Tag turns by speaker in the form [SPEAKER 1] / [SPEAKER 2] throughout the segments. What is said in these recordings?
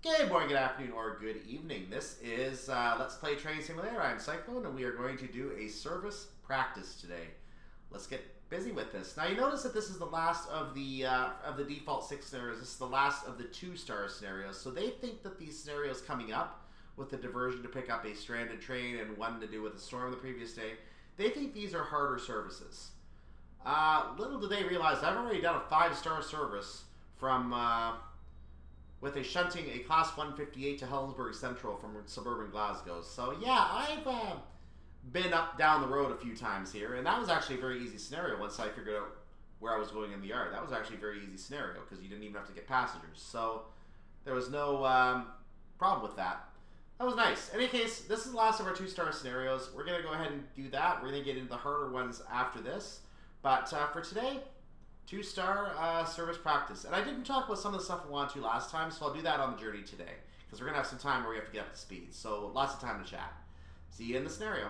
[SPEAKER 1] Good morning, good afternoon, or good evening. This is Let's Play Train Simulator. I'm Cyclone, and we are going to do a service practice today. Let's get busy with this. Now, you notice that this is the last of the default 6 scenarios. This is the last of the 2-star scenarios. So they think that these scenarios coming up, with the diversion to pick up a stranded train and one to do with a storm the previous day, they think these are harder services. Little do they realize I've already done a 5-star service from with a shunting a Class 158 to Helensburgh Central from suburban Glasgow. So yeah, I've been up down the road a few times here, and that was actually a very easy scenario once I figured out where I was going in the yard. That was actually a very easy scenario because you didn't even have to get passengers. So there was no problem with that. That was nice. In any case, this is the last of our 2-star scenarios. We're going to go ahead and do that. We're going to get into the harder ones after this. But for today, 2-star service practice. And I didn't talk about some of the stuff we wanted to last time, so I'll do that on the journey today. Because we're going to have some time where we have to get up to speed. So lots of time to chat. See you in the scenario.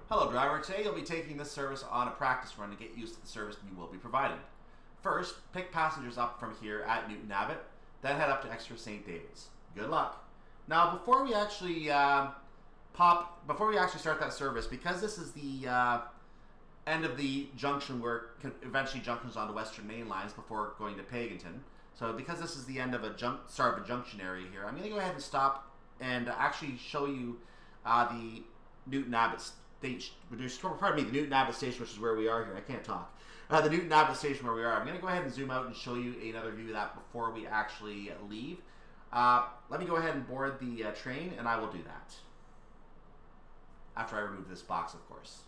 [SPEAKER 1] Hello driver, today you'll be taking this service on a practice run to get used to the service you will be providing. First, pick passengers up from here at Newton Abbot, then head up to Exeter St. David's. Good luck. Now before we actually start that service, because this is the end of the junction where it eventually junctions onto Western Main lines before going to Paganton, so because this is the end of a start of a junction area here, I'm going to go ahead and stop and actually show you the Newton Abbot station. Pardon me, the Newton Abbot station, which is where we are here. I can't talk. The Newton Abbot station where we are. I'm going to go ahead and zoom out and show you another view of that before we actually leave. Let me go ahead and board the train, and I will do that. After I remove this box, of course.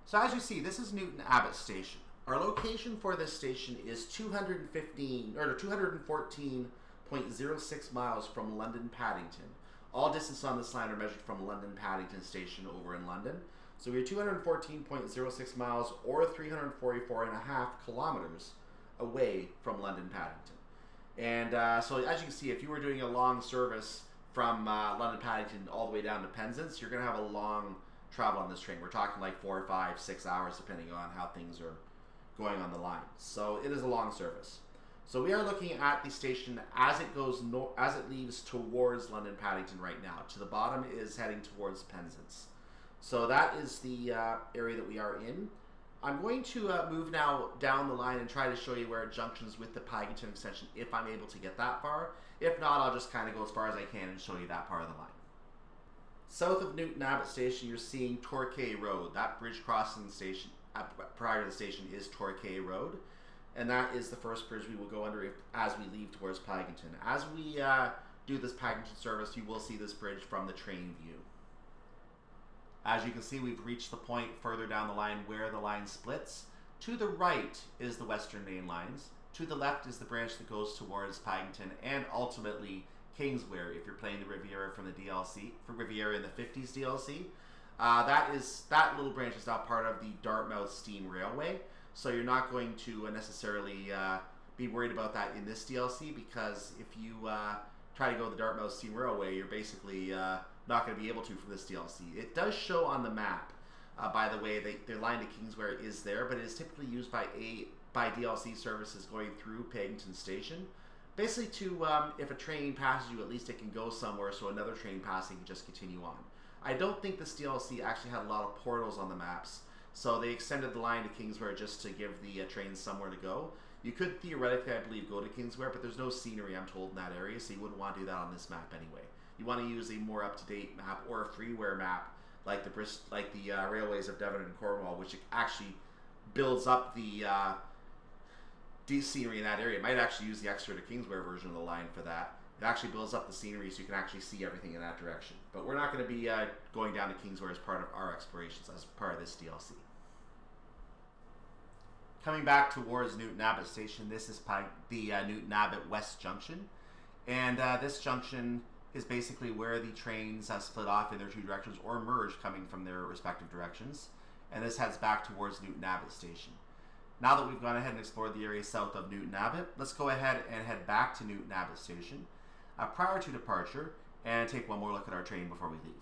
[SPEAKER 1] So as you see, this is Newton Abbot station. Our location for this station is 214.06 miles from London Paddington. All distance on this line are measured from London Paddington Station over in London. So we're 214.06 miles or 344.5 kilometers away from London Paddington. And so as you can see, if you were doing a long service from London Paddington all the way down to Penzance, you're going to have a long travel on this train. We're talking like 4 or 5, 6 hours depending on how things are going on the line. So it is a long service. So we are looking at the station as it goes as it leaves towards London Paddington right now. To the bottom is heading towards Penzance. So that is the area that we are in. I'm going to move now down the line and try to show you where it junctions with the Paddington extension if I'm able to get that far. If not, I'll just kind of go as far as I can and show you that part of the line. South of Newton Abbot station, you're seeing Torquay Road. That bridge crossing station prior to the station is Torquay Road. And that is the first bridge we will go under as we leave towards Paddington. As we do this Paddington service, you will see this bridge from the train view. As you can see, we've reached the point further down the line where the line splits. To the right is the Western Main Lines. To the left is the branch that goes towards Paddington and ultimately Kingswear if you're playing the Riviera from the DLC, for Riviera in the 50s DLC. That little branch is now part of the Dartmouth Steam Railway. So you're not going to necessarily be worried about that in this DLC because if you try to go the Dartmouth Steam Railway, you're basically not going to be able to from this DLC. It does show on the map, by the way, the line to Kingswear is there, but it is typically used by DLC services going through Paddington Station. Basically if a train passes you, at least it can go somewhere so another train passing can just continue on. I don't think this DLC actually had a lot of portals on the maps. So they extended the line to Kingswear just to give the trains somewhere to go. You could theoretically, I believe, go to Kingswear, but there's no scenery, I'm told, in that area, so you wouldn't want to do that on this map anyway. You want to use a more up-to-date map or a freeware map like the Railways of Devon and Cornwall, which actually builds up the scenery in that area. It might actually use the Exeter to Kingswear version of the line for that. It actually builds up the scenery so you can actually see everything in that direction. But we're not going to be going down to Kingswear as part of our explorations, as part of this DLC. Coming back towards Newton Abbot station, this is the Newton Abbot West Junction. And this junction is basically where the trains split off in their two directions or merge coming from their respective directions. And this heads back towards Newton Abbot station. Now that we've gone ahead and explored the area south of Newton Abbot, let's go ahead and head back to Newton Abbot Station prior to departure and take one more look at our train before we leave.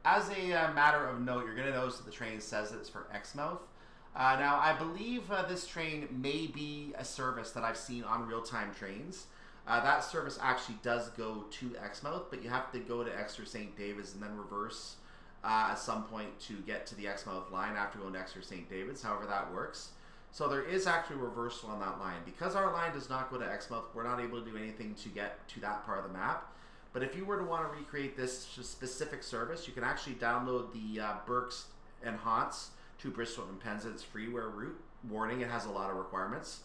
[SPEAKER 1] As a matter of note, you're going to notice that the train says it's for Exmouth. Now, I believe this train may be a service that I've seen on real-time trains. That service actually does go to Exmouth, but you have to go to Exeter St. David's and then reverse at some point to get to the Exmouth line after going to Exeter St. David's, however that works. So there is actually a reversal on that line. Because our line does not go to Exmouth, we're not able to do anything to get to that part of the map. But if you were to want to recreate this specific service, you can actually download the Berks and Haunts to Bristol and Penzance freeware route. Warning, it has a lot of requirements.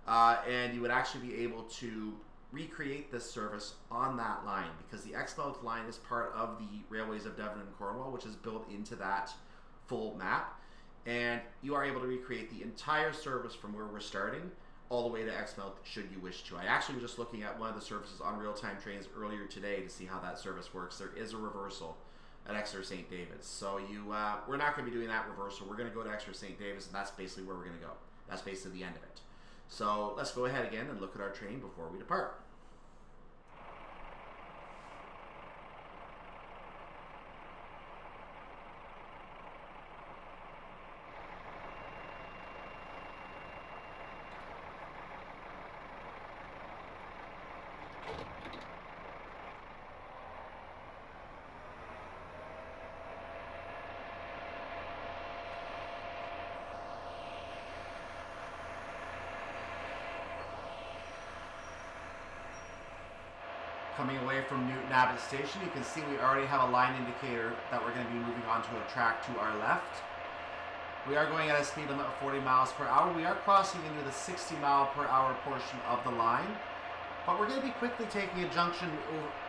[SPEAKER 1] And you would actually be able to recreate this service on that line because the Exmouth line is part of the Railways of Devon and Cornwall, which is built into that full map. And you are able to recreate the entire service from where we're starting all the way to Exmouth should you wish to. I actually was just looking at one of the services on real-time trains earlier today to see how that service works. There is a reversal at Exeter St. David's. So we're not going to be doing that reversal. We're going to go to Exeter St. David's, and that's basically where we're going to go. That's basically the end of it. So let's go ahead again and look at our train before we depart. Coming away from Newton Abbot Station, you can see we already have a line indicator that we're going to be moving onto a track to our left. We are going at a speed limit of 40 miles per hour. We are crossing into the 60 mile per hour portion of the line, but we're going to be quickly taking a junction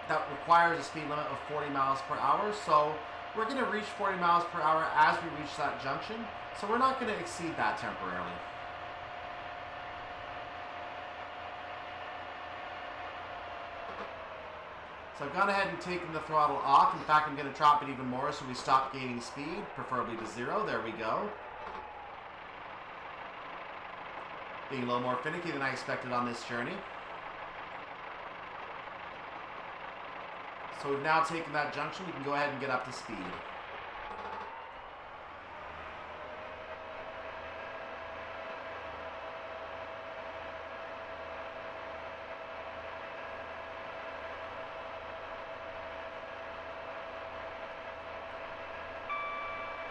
[SPEAKER 1] that requires a speed limit of 40 miles per hour. So we're going to reach 40 miles per hour as we reach that junction. So we're not going to exceed that temporarily. So I've gone ahead and taken the throttle off. In fact, I'm going to drop it even more so we stop gaining speed, preferably to 0. There we go. Being a little more finicky than I expected on this journey. So we've now taken that junction. We can go ahead and get up to speed.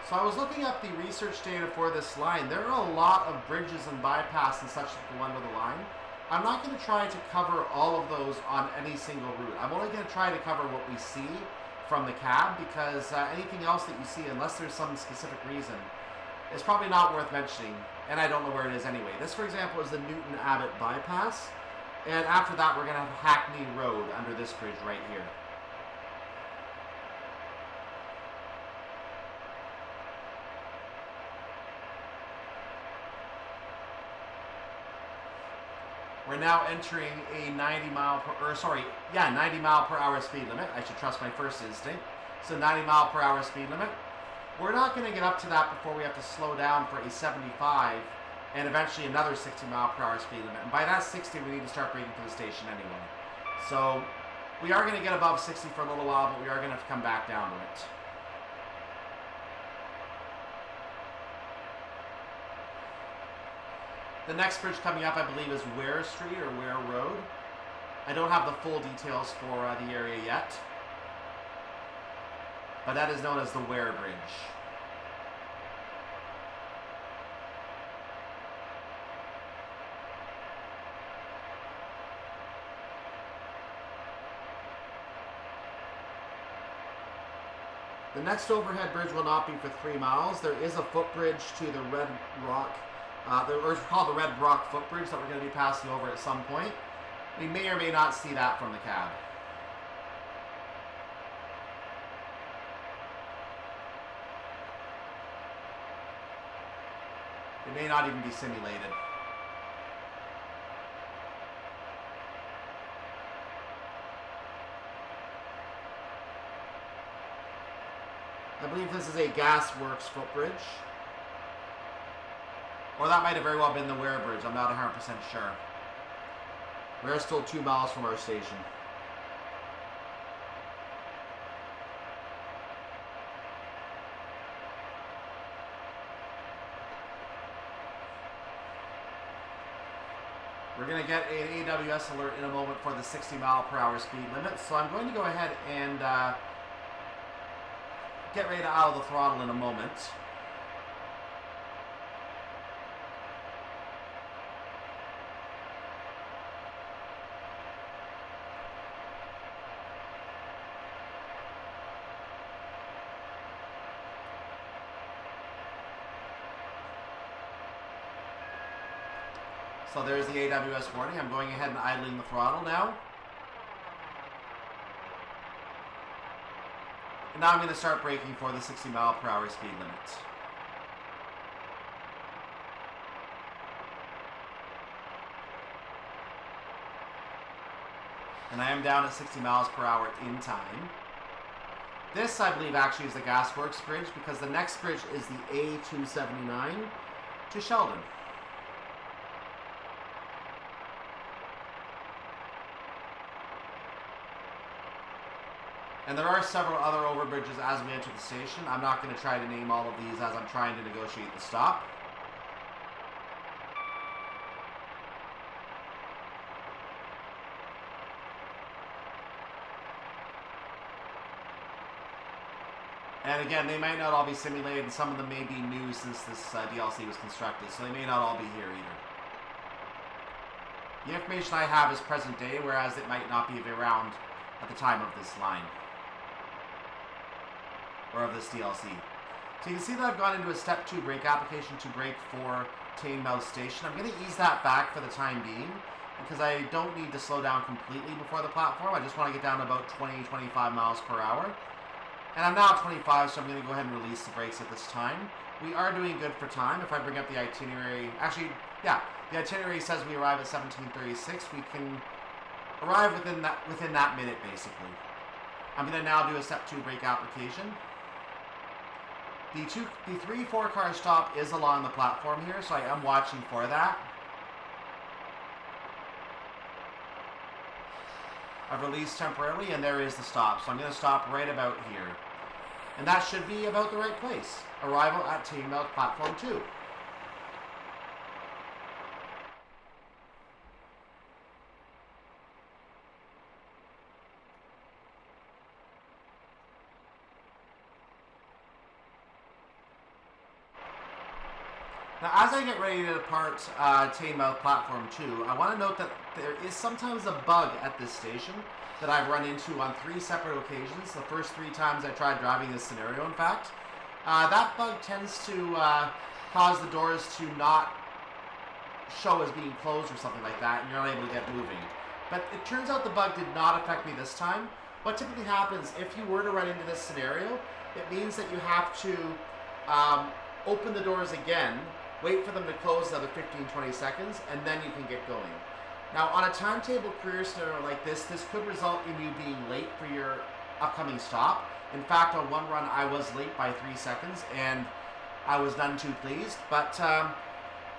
[SPEAKER 1] So I was looking up the research data for this line. There are a lot of bridges and bypass and such that go under the line. I'm not going to try to cover all of those on any single route. I'm only going to try to cover what we see from the cab because anything else that you see, unless there's some specific reason, is probably not worth mentioning. And I don't know where it is anyway. This, for example, is the Newton Abbot bypass. And after that, we're going to have Hackney Road under this bridge right here. We're now entering a 90 mile per hour speed limit. I should trust my first instinct. So 90 mile per hour speed limit. We're not going to get up to that before we have to slow down for a 75 and eventually another 60 mile per hour speed limit. And by that 60, we need to start braking for the station anyway. So we are going to get above 60 for a little while, but we are going to have to come back down to it. The next bridge coming up, I believe, is Ware Street or Ware Road. I don't have the full details for the area yet, but that is known as the Ware Bridge. The next overhead bridge will not be for 3 miles. There is a footbridge to the Red Rock. It's called the Red Rock Footbridge that we're going to be passing over at some point. We may or may not see that from the cab. It may not even be simulated. I believe this is a Gasworks footbridge. Or that might have very well been the Ware Bridge. I'm not 100% sure. We're still 2 miles from our station. We're going to get an AWS alert in a moment for the 60-mile-per-hour speed limit. So I'm going to go ahead and get ready to out of the throttle in a moment. So there's the AWS warning. I'm going ahead and idling the throttle now. And now I'm going to start braking for the 60-mile-per-hour speed limit. And I am down at 60 miles per hour in time. This, I believe, actually is the Gasworks Bridge, because the next bridge is the A279 to Sheldon. And there are several other overbridges as we enter the station. I'm not going to try to name all of these as I'm trying to negotiate the stop. And again, they might not all be simulated, and some of them may be new since this DLC was constructed, so they may not all be here either. The information I have is present day, whereas it might not be around at the time of this line. Or of this DLC. So you can see that I've gone into a step 2 brake application to brake for Teignmouth Station. I'm going to ease that back for the time being, because I don't need to slow down completely before the platform. I just want to get down to about 20-25 miles per hour. And I'm now at 25, so I'm going to go ahead and release the brakes at this time. We are doing good for time. If I bring up the itinerary, actually, yeah, the itinerary says we arrive at 17:36. We can arrive within that minute, basically. I'm going to now do a step 2 brake application. The 3-4 car stop is along the platform here, so I am watching for that. I've released temporarily, and there is the stop. So I'm going to stop right about here. And that should be about the right place. Arrival at Teignmouth Platform 2. Now, as I get ready to depart Teignmouth Platform 2, I want to note that there is sometimes a bug at this station that I've run into on 3 separate occasions. The first 3 times I tried driving this scenario, in fact. That bug tends to cause the doors to not show as being closed or something like that, and you're not able to get moving. But it turns out the bug did not affect me this time. What typically happens, if you were to run into this scenario, it means that you have to open the doors again, wait for them to close another 15-20 seconds, and then you can get going. Now, on a timetable career scenario like this could result in you being late for your upcoming stop. In fact, on one run, I was late by 3 seconds, and I was none too pleased. But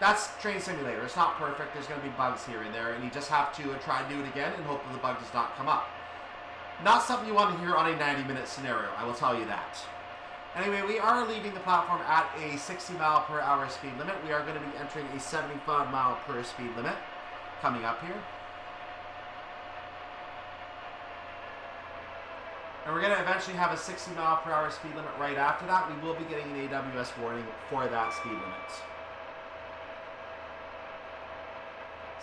[SPEAKER 1] that's Train Simulator. It's not perfect. There's going to be bugs here and there, and you just have to try and do it again and hope that the bug does not come up. Not something you want to hear on a 90-minute scenario, I will tell you that. Anyway, we are leaving the platform at a 60 mile per hour speed limit. We are going to be entering a 75 mile per speed limit coming up here. And we're going to eventually have a 60 mile per hour speed limit right after that. We will be getting an AWS warning for that speed limit.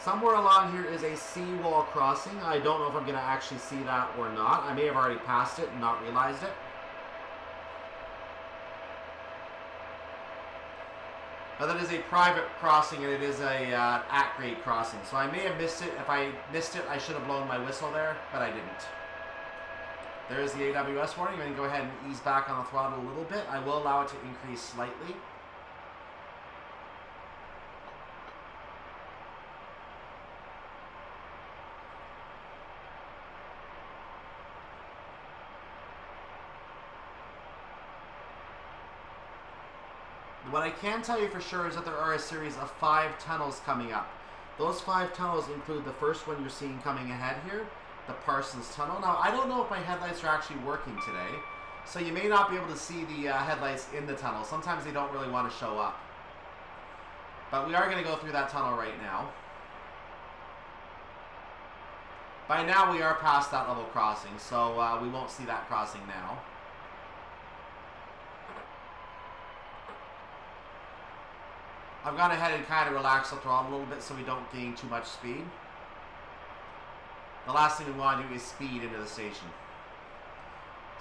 [SPEAKER 1] Somewhere along here is a seawall crossing. I don't know if I'm going to actually see that or not. I may have already passed it and not realized it. But that is a private crossing, and it is a at-grade crossing. So I may have missed it. If I missed it, I should have blown my whistle there, but I didn't. There's the AWS warning. I'm going to go ahead and ease back on the throttle a little bit. I will allow it to increase slightly. The What I can tell you for sure is that there are a series of 5 tunnels coming up. Those 5 tunnels include the first one you're seeing coming ahead here, the Parsons Tunnel. Now, I don't know if my headlights are actually working today, so you may not be able to see the headlights in the tunnel. Sometimes they don't really want to show up. But we are going to go through that tunnel right now. By now, we are past that level crossing, so we won't see that crossing now. I've gone ahead and kind of relaxed the throttle a little bit so we don't gain too much speed. The last thing we want to do is speed into the station.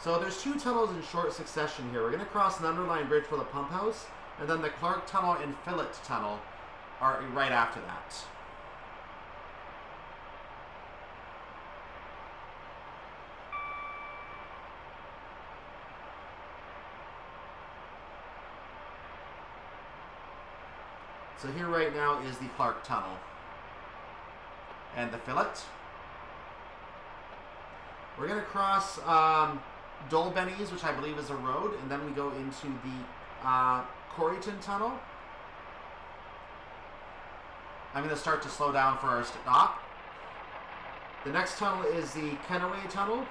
[SPEAKER 1] So there's 2 tunnels in short succession here. We're going to cross an underlying bridge for the pump house, and then the Clark Tunnel and Fillet Tunnel are right after that. So here right now is the Clark Tunnel and the Fillet. We're going to cross Dolbenny's, which I believe is a road, and then we go into the Corryton Tunnel. I'm going to start to slow down for our stop. The next tunnel is the Kennaway Tunnel.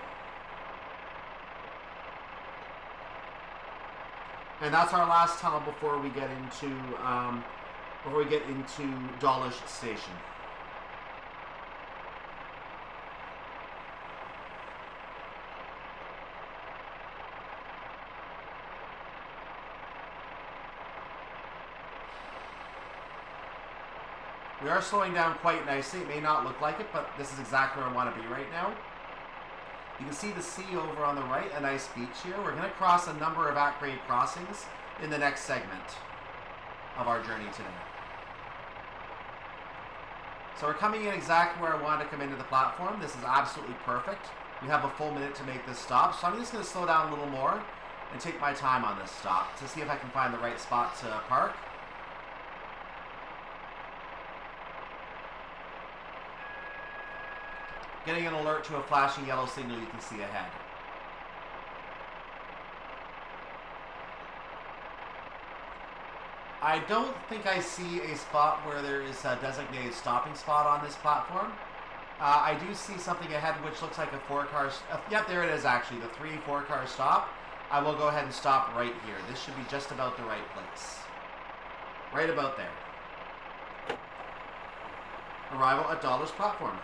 [SPEAKER 1] And that's our last tunnel before we get into Dawlish Station. We are slowing down quite nicely. It may not look like it, but this is exactly where I want to be right now. You can see the sea over on the right, a nice beach here. We're going to cross a number of at-grade crossings in the next segment of our journey today. So we're coming in exactly where I wanted to come into the platform. This is absolutely perfect. We have a full minute to make this stop, so I'm just going to slow down a little more and take my time on this stop to see if I can find the right spot to park. Getting an alert to a flashing yellow signal you can see ahead. I don't think I see a spot where there is a designated stopping spot on this platform. I do see something ahead which looks like a 4-car... yep, there it is actually, the 4-car stop. I will go ahead and stop right here. This should be just about the right place. Right about there. Arrival at Dawlish platform.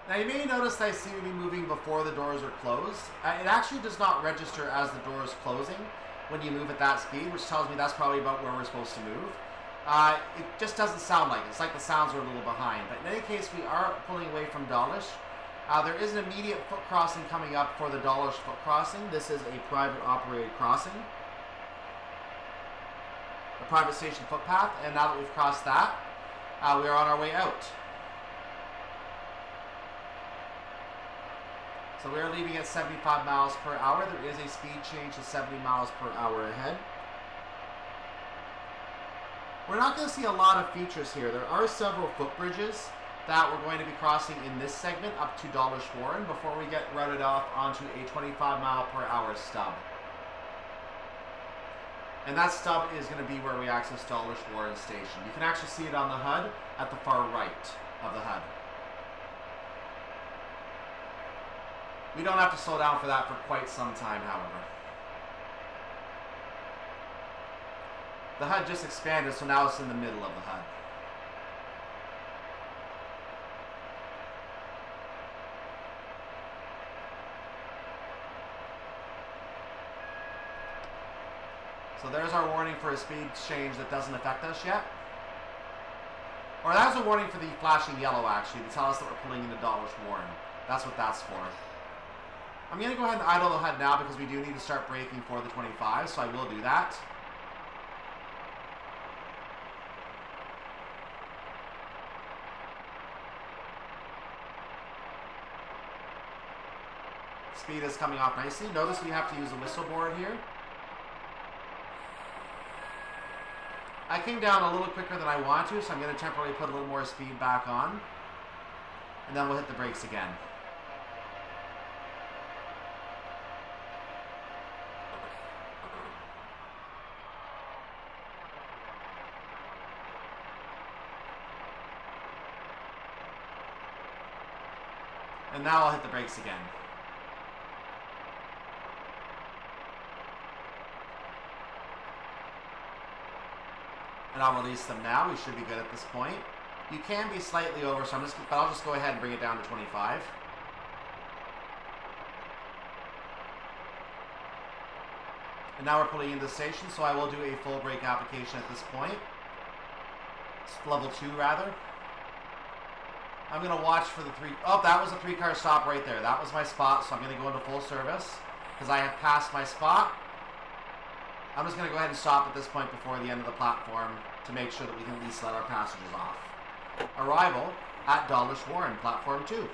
[SPEAKER 1] Now you may notice that I seem to be moving before the doors are closed. It actually does not register as the door is closing when you move at that speed, which tells me that's probably about where we're supposed to move. It just doesn't sound like it. It's like the sounds are a little behind. But in any case, we are pulling away from Dawlish. There is an immediate foot crossing coming up for the Dawlish foot crossing. This is a private operated crossing. A private station footpath. And now that we've crossed that, we are on our way out. So we are leaving at 75 miles per hour. There is a speed change to 70 miles per hour ahead. We're not going to see a lot of features here. There are several footbridges that we're going to be crossing in this segment up to Dawlish Warren before we get routed off onto a 25 mile per hour stub. And that stub is going to be where we access Dawlish Warren Station. You can actually see it on the HUD at the far right of the HUD. We don't have to slow down for that for quite some time, however. The HUD just expanded, so now it's in the middle of the HUD. So there's our warning for a speed change that doesn't affect us yet. Or that was a warning for the flashing yellow, actually, to tell us that we're pulling into Dawlish Warren. That's what that's for. I'm going to go ahead and idle the HUD now because we do need to start braking for the 25, so I will do that. Speed is coming off nicely. Notice we have to use a whistle board here. I came down a little quicker than I want to, so I'm going to temporarily put a little more speed back on. And then we'll hit the brakes again. And now I'll hit the brakes again. And I'll release them now. We should be good at this point. You can be slightly over, so I'll just go ahead and bring it down to 25. And now we're pulling into the station, so I will do a full brake application at this point. It's level 2 rather. I'm going to watch for the 3... Oh, that was a 3-car stop right there. That was my spot, so I'm going to go into full service because I have passed my spot. I'm just going to go ahead and stop at this point before the end of the platform to make sure that we can at least let our passengers off. Arrival at Dawlish Warren, platform 2.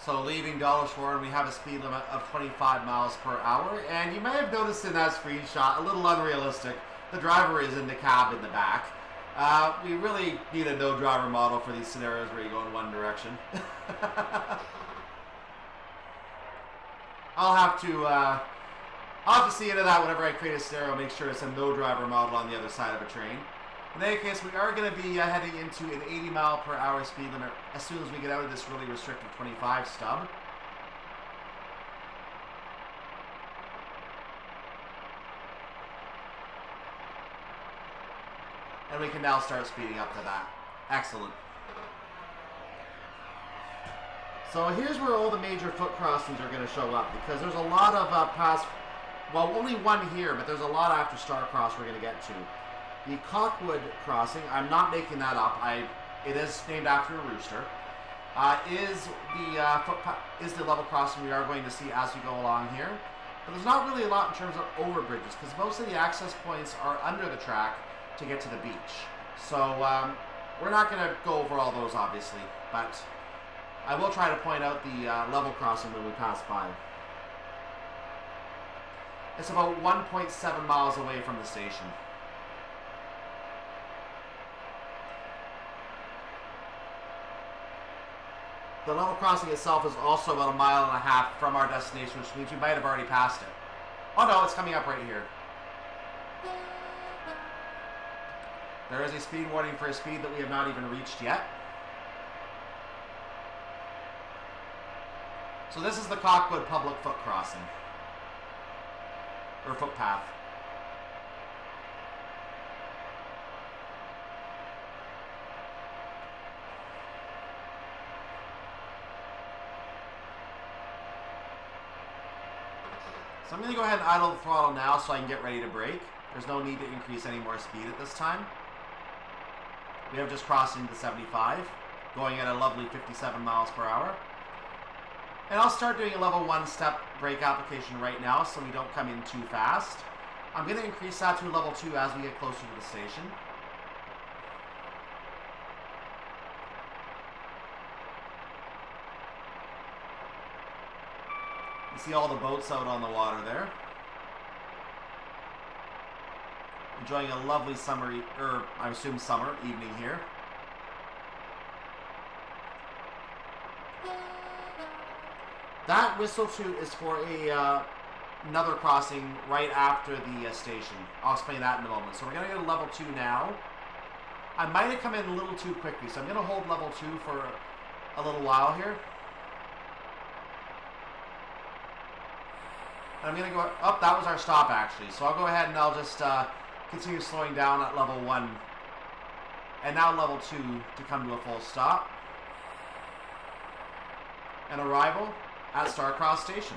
[SPEAKER 1] So leaving Dawlish Warren, we have a speed limit of 25 miles per hour. And you may have noticed in that screenshot, a little unrealistic, the driver is in the cab in the back. We really need a no driver model for these scenarios where you go in one direction. I'll have to see into that whenever I create a scenario, make sure it's a no driver model on the other side of a train. In any case, we are going to be heading into an 80 mile per hour speed limit as soon as we get out of this really restrictive 25 stub. And we can now start speeding up to that. Excellent. So here's where all the major foot crossings are going to show up, because there's a lot of well, only one here, but there's a lot after Starcross we're going to get to. The Cockwood crossing, I'm not making that up. It is named after a rooster. Is the level crossing we are going to see as we go along here. But there's not really a lot in terms of overbridges, because most of the access points are under the track to get to the beach. So we're not going to go over all those, obviously, but I will try to point out the level crossing when we pass by. It's about 1.7 miles away from the station. The level crossing itself is also about 1.5 miles from our destination, which means we might have already passed it. Oh no, it's coming up right here. There is a speed warning for a speed that we have not even reached yet. So this is the Cockwood public foot crossing. Or footpath. So I'm going to go ahead and idle the throttle now so I can get ready to brake. There's no need to increase any more speed at this time. We have just crossed into 75, going at a lovely 57 miles per hour. And I'll start doing a level 1 step brake application right now so we don't come in too fast. I'm going to increase that to level 2 as we get closer to the station. You see all the boats out on the water there. Enjoying a lovely summer, I assume summer evening here. that whistle toot is for another crossing right after the station. I'll explain that in a moment. So we're going to go to level 2 now. I might have come in a little too quickly, so I'm going to hold level 2 for a little while here. And I'm going to go... Oh, that was our stop, actually. So I'll go ahead and I'll just continue slowing down at level 1. And now level 2 to come to a full stop. And arrival at Starcross Station.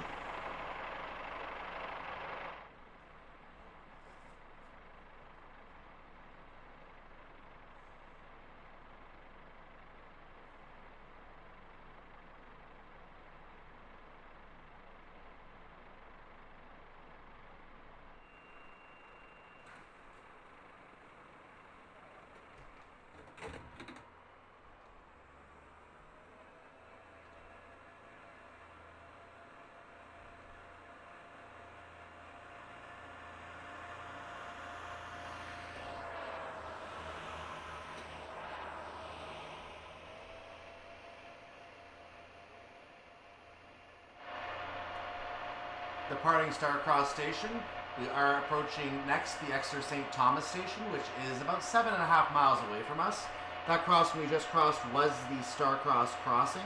[SPEAKER 1] Departing Starcross Station, we are approaching next the Exeter St. Station, which is about 7.5 miles away from us. That crossing we just crossed was the Starcross crossing.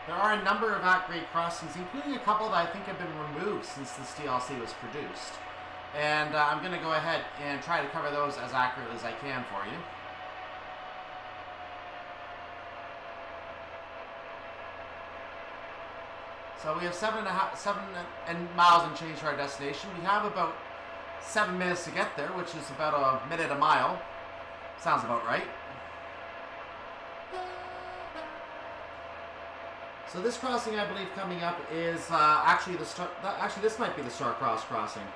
[SPEAKER 1] There are a number of at-grade crossings, including a couple that I think have been removed since this DLC was produced. And I'm going to go ahead and try to cover those as accurately as I can for you. So we have 7 miles and change to our destination. We have about 7 minutes to get there, which is about a minute a mile. Sounds about right. So this crossing, I believe, coming up is actually this might be the Starcross crossing.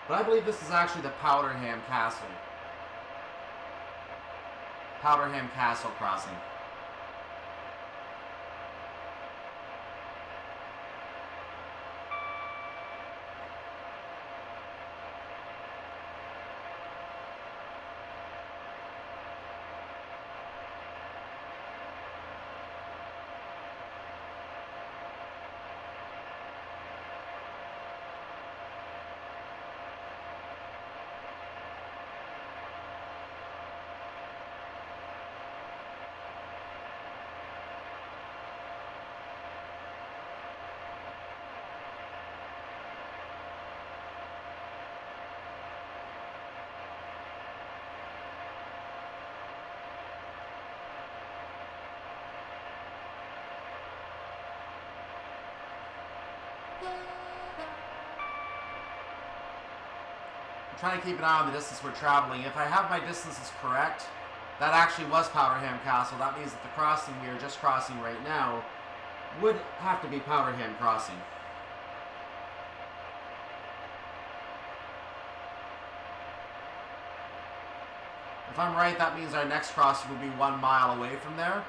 [SPEAKER 1] But I believe this is actually the Powderham Castle. Powderham Castle crossing. I'm trying to keep an eye on the distance we're traveling. If I have my distances correct, that actually was Powderham Castle. That means that the crossing we are just crossing right now would have to be Powderham Crossing. If I'm right, that means our next crossing would be 1 mile away from there.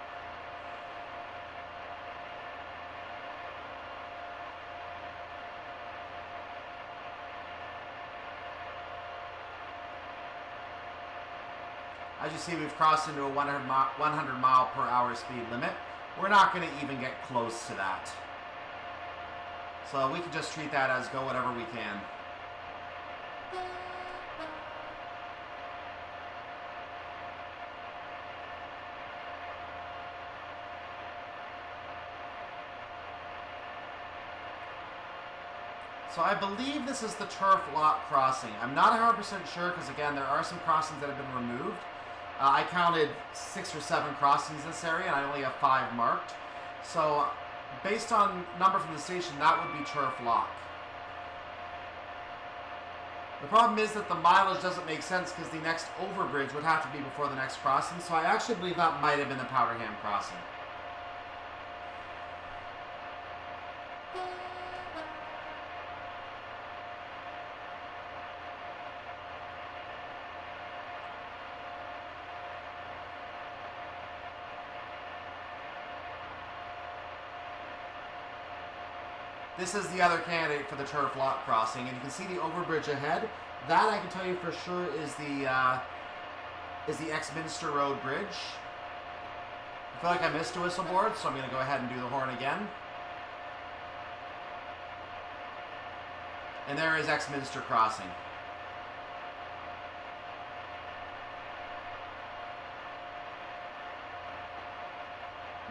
[SPEAKER 1] As you see, we've crossed into a 100 mile per hour speed limit. We're not going to even get close to that. So we can just treat that as go whatever we can. So I believe this is the turf lot crossing. I'm not 100% sure because, again, there are some crossings that have been removed. I counted 6 or 7 crossings in this area, and I only have 5 marked. So, based on number from the station, that would be turf lock. The problem is that the mileage doesn't make sense because the next overbridge would have to be before the next crossing. So I actually believe that might have been the Powderham crossing. This is the other candidate for the turf lot crossing, and you can see the overbridge ahead. That I can tell you for sure is the is the Exminster Road Bridge. I feel like I missed a whistle board, so I'm going to go ahead and do the horn again. And there is Exminster Crossing.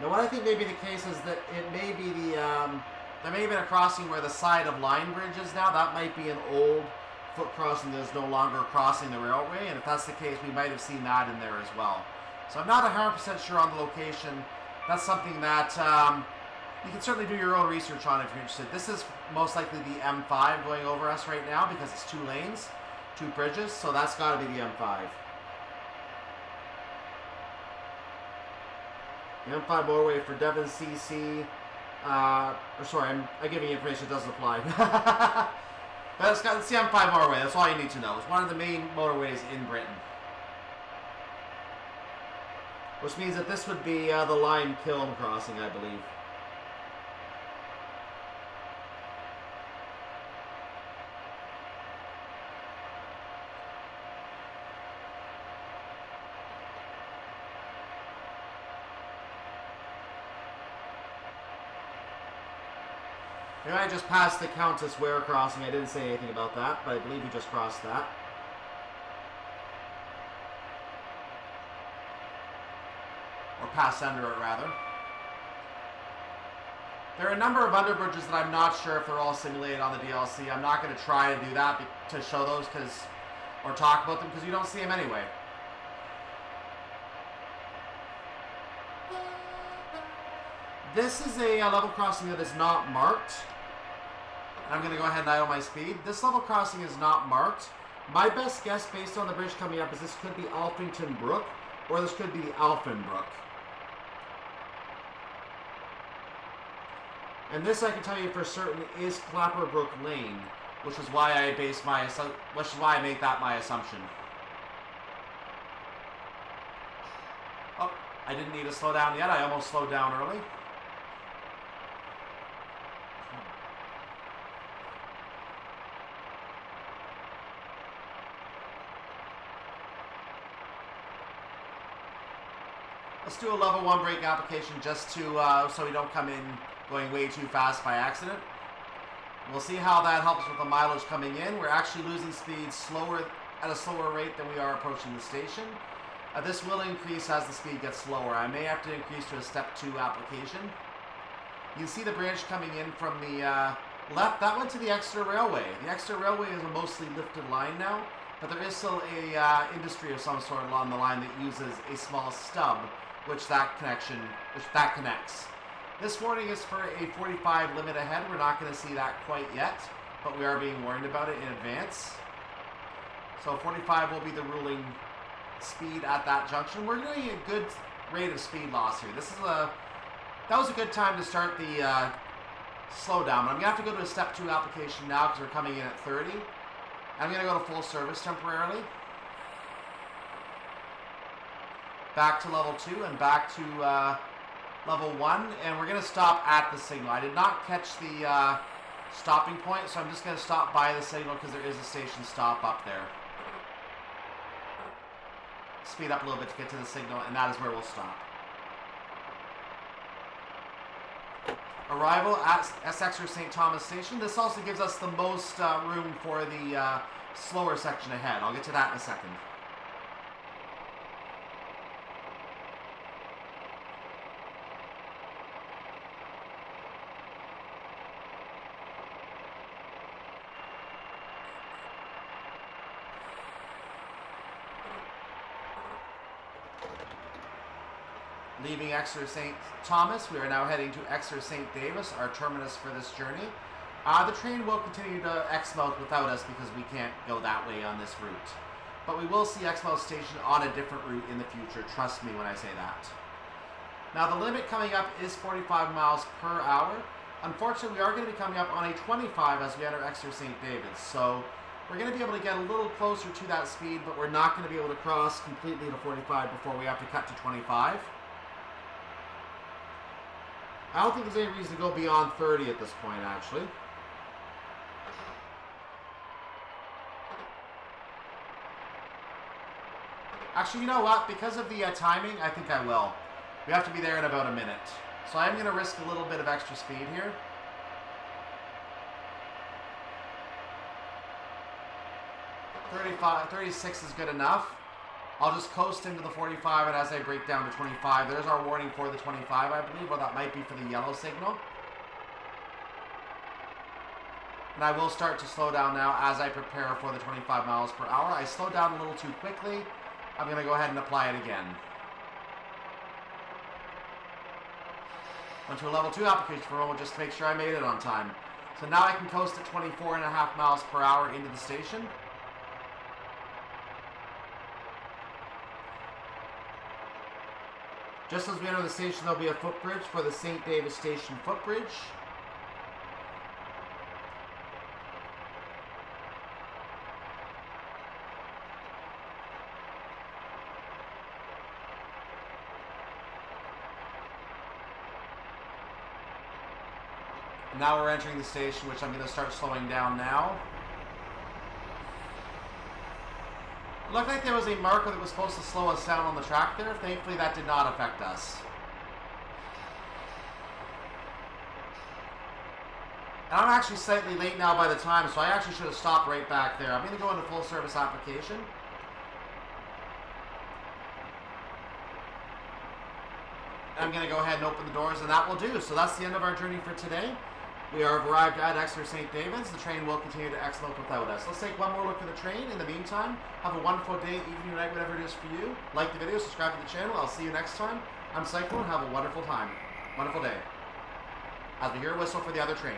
[SPEAKER 1] Now, what I think may be the case is that it may be the, there may have been a crossing where the side of Line Bridge is now. That might be an old foot crossing that is no longer crossing the railway, and if that's the case, we might have seen that in there as well. So I'm not 100% sure on the location. That's something that you can certainly do your own research on if you're interested. This is most likely the M5 going over us right now because it's 2 lanes, 2 bridges, so that's got to be the M5. The M5 motorway for Devon CC. Or sorry, I'm giving you information that doesn't apply. But it's the M5 motorway. That's all you need to know. It's one of the main motorways in Britain. Which means that this would be the Lime Kiln crossing, I believe. And I just passed the Countess Ware crossing. I didn't say anything about that, but I believe we just crossed that. Or passed under it, rather. There are a number of underbridges that I'm not sure if they're all simulated on the DLC. I'm not going to try to do that to show those or talk about them because you don't see them anyway. This is a level crossing that is not marked. I'm going to go ahead and idle my speed. This level crossing is not marked. My best guess based on the bridge coming up is this could be Alphington Brook or this could be the Alphen Brook. And this I can tell you for certain is Clapperbrook Lane, which is why I made that my assumption. Oh, I didn't need to slow down yet. I almost slowed down early. Let's do a level 1 brake application just to so we don't come in going way too fast by accident. We'll see how that helps with the mileage coming in. We're actually losing speed at a slower rate than we are approaching the station. This will increase as the speed gets slower. I may have to increase to a step 2 application. You can see the branch coming in from the left. That went to the Exeter Railway. The Exeter Railway is a mostly lifted line now, but there is still a industry of some sort along the line that uses a small stub which that connects. This warning is for a 45 limit ahead. We're not going to see that quite yet, but we are being warned about it in advance. So 45 will be the ruling speed at that junction. We're doing a good rate of speed loss here. That was a good time to start the slowdown. But I'm going to have to go to a step 2 application now because we're coming in at 30. I'm going to go to full service temporarily. Back to level 2 and back to level 1, and we're going to stop at the signal. I did not catch the stopping point, so I'm just going to stop by the signal because there is a station stop up there. Speed up a little bit to get to the signal, and that is where we'll stop. Arrival at Exeter St. Thomas Station. This also gives us the most room for the slower section ahead. I'll get to that in a second. Leaving Exeter St. Thomas, we are now heading to Exeter St. Davis, our terminus for this journey. The train will continue to Exmouth without us because we can't go that way on this route. But we will see Exmouth Station on a different route in the future, trust me when I say that. Now the limit coming up is 45 miles per hour. Unfortunately, we are going to be coming up on a 25 as we enter Exeter St. David's, so we're going to be able to get a little closer to that speed, but we're not going to be able to cross completely to 45 before we have to cut to 25. I don't think there's any reason to go beyond 30 at this point, actually. Actually, you know what? Because of the timing, I think I will. We have to be there in about a minute. So I'm going to risk a little bit of extra speed here. .35, 36 is good enough. I'll just coast into the 45, and as I break down to 25, there's our warning for the 25, I believe, or that might be for the yellow signal. And I will start to slow down now as I prepare for the 25 miles per hour. I slowed down a little too quickly. I'm going to go ahead and apply it again. Went to a level 2 application for a moment just to make sure I made it on time. So now I can coast at 24.5 miles per hour into the station. Just as we enter the station, there'll be a footbridge for the St. David Station footbridge. Now we're entering the station, which I'm going to start slowing down now. It looked like there was a marker that was supposed to slow us down on the track there. Thankfully, that did not affect us. And I'm actually slightly late now by the time, so I actually should have stopped right back there. I'm going to go into full service application. I'm going to go ahead and open the doors, and that will do. So that's the end of our journey for today. We have arrived at Exeter St. David's. The train will continue to Exmouth without us. Let's take one more look at the train. In the meantime, have a wonderful day, evening, night, whatever it is for you. Like the video, subscribe to the channel. I'll see you next time. I'm Cyclone. Have a wonderful time. Wonderful day. As we hear a whistle for the other train.